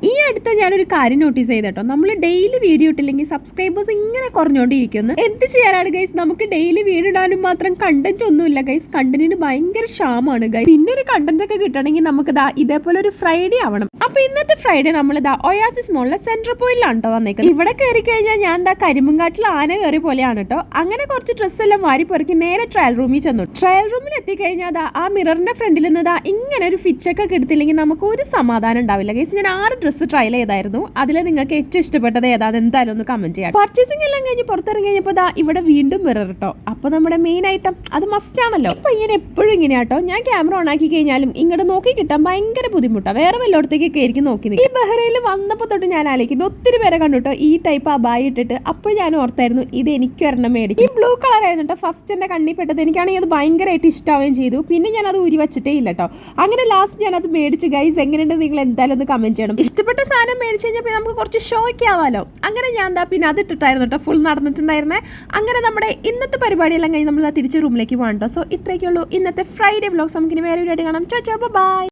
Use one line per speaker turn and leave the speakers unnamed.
ഈ അടുത്ത ഞാനൊരു കാര്യം നോട്ടീസ് ചെയ്തോ, നമ്മൾ ഡെയിലി വീഡിയോ ഇട്ടില്ലെങ്കിൽ സബ്സ്ക്രൈബേഴ്സ് ഇങ്ങനെ കുറഞ്ഞുകൊണ്ടിരിക്കുന്നു. എന്ത് ചെയ്യാനാണ് ഗൈസ്, നമുക്ക് ഡെയിലി വീഡിയോ ഇടാനും മാത്രം കണ്ടന്റ് ഒന്നുമില്ല ഗൈസ്. കണ്ടന്റിന് ഭയങ്കര ക്ഷാമാണ് ഗൈസ്. പിന്നെ ഒരു കണ്ടന്റ് ഒക്കെ കിട്ടണമെങ്കിൽ നമുക്ക് ഇതേപോലെ ഒരു ഫ്രൈഡേ ആവണം. അപ്പൊ ഇന്നത്തെ ഫ്രൈഡേ നമ്മൾ ഒയാസിസ് മോളിലെ സെൻട്രൽ പോയിന്റിലാണ് കേട്ടോ വന്നേക്കുന്നത്. ഇവിടെ കയറി കഴിഞ്ഞാൽ ഞാൻ കരിമ്പുംകാട്ടിൽ ആന കയറി പോലെയാണ് കേട്ടോ. അങ്ങനെ കുറച്ച് ഡ്രസ്സ് എല്ലാം വാരി പെറുക്കി നേരെ ട്രയൽ റൂമിൽ ചെന്നു. ട്രയൽ റൂമിൽ എത്തിക്കഴിഞ്ഞാൽ ആ മിററിന്റെ ഫ്രണ്ടിൽ നിന്ന് ഇങ്ങനെ ഒരു ഫിച്ചൊക്കെ എടുത്തില്ലെങ്കിൽ നമുക്ക് ഒരു സമാധാനം ഉണ്ടാവില്ല ഗൈസ്. ഞാൻ 6 ഡ്രസ്സ് ട്രയൽ ചെയ്തായിരുന്നു. അതിൽ നിങ്ങൾക്ക് ഏറ്റവും ഇഷ്ടപ്പെട്ടത് ഏതാണെന്ന് എന്തായാലും ഒന്ന് കമന്റ് ചെയ്യാം. പർച്ചേസിംഗ് എല്ലാം കഴിഞ്ഞ് പുറത്തിറങ്ങി കഴിഞ്ഞപ്പോൾ ഇവിടെ വീണ്ടും മിറർ കേട്ടോ. അപ്പൊ നമ്മുടെ മെയിൻ ഐറ്റം അത് മസ്റ്റ് ആണല്ലോ. ഇപ്പൊ ഇങ്ങനെ എപ്പോഴും ഇങ്ങനെ കേട്ടോ, ഞാൻ ക്യാമറ ഓൺ ആക്കി കഴിഞ്ഞാലും ഇങ്ങോട്ട് നോക്കി കിട്ടാൻ ഭയങ്കര ബുദ്ധിമുട്ടാണ്. വേറെ വല്ലോടത്തേക്കൊക്കെ ആയിരിക്കും നോക്കി. ഈ ബഹ്റൈനിൽ വന്നപ്പോൾ തൊട്ട് ഞാൻ ആലോചിക്കുന്നു, ഒത്തിരി പേരെ കണ്ടുട്ടോ ഈ ടൈപ്പ് അബായി ഇട്ടിട്ട്. അപ്പോൾ ഞാൻ ഓർത്തായിരുന്നു ഇത് എനിക്ക് ഒരെണ്ണം മേടിക്കും. ഈ ബ്ലൂ കളർ ആയിരുന്നു കേട്ടോ ഫസ്റ്റ് എന്റെ കണ്ണിൽ പെട്ടത്. എനിക്കാണെങ്കിൽ അത് ഭയങ്കരമായിട്ട് ഇഷ്ടമാവുകയും ചെയ്തു. പിന്നെ ഞാൻ അത് ഊരി വെച്ചിട്ടേ ഇല്ല കേട്ടോ. അങ്ങനെ ലാസ്റ്റ് ഞാൻ അത് മേടിച്ചു ഗൈസ്. എങ്ങനെയുണ്ട് നിങ്ങൾ എന്തായാലും ഒന്ന് കമന്റ് ചെയ്യണം. ഇഷ്ടപ്പെട്ട സാധനം മേടിച്ചു കഴിഞ്ഞാൽ നമുക്ക് കുറച്ച് ഷോയ്ക്ക് ആവാലോ. അങ്ങനെ ഞാൻ പിന്നെ അത് ഇട്ടിട്ടായിരുന്നു കേട്ടോ ഫുൾ നടന്നിട്ടുണ്ടായിരുന്നേ. അങ്ങനെ നമ്മുടെ ഇന്നത്തെ പരിപാടിയെല്ലാം കഴിഞ്ഞ് നമ്മൾ തിരിച്ച് റൂമിലേക്ക് പോകാം കേട്ടോ. സോ ഇത്രയൊക്കെ ഉള്ളൂ ഇന്നത്തെ ഫ്രൈഡേ വ്ലോഗ്സ്. നമുക്കിനി വേറെ വീഡിയോ കാണാം. ചോ ബൈ.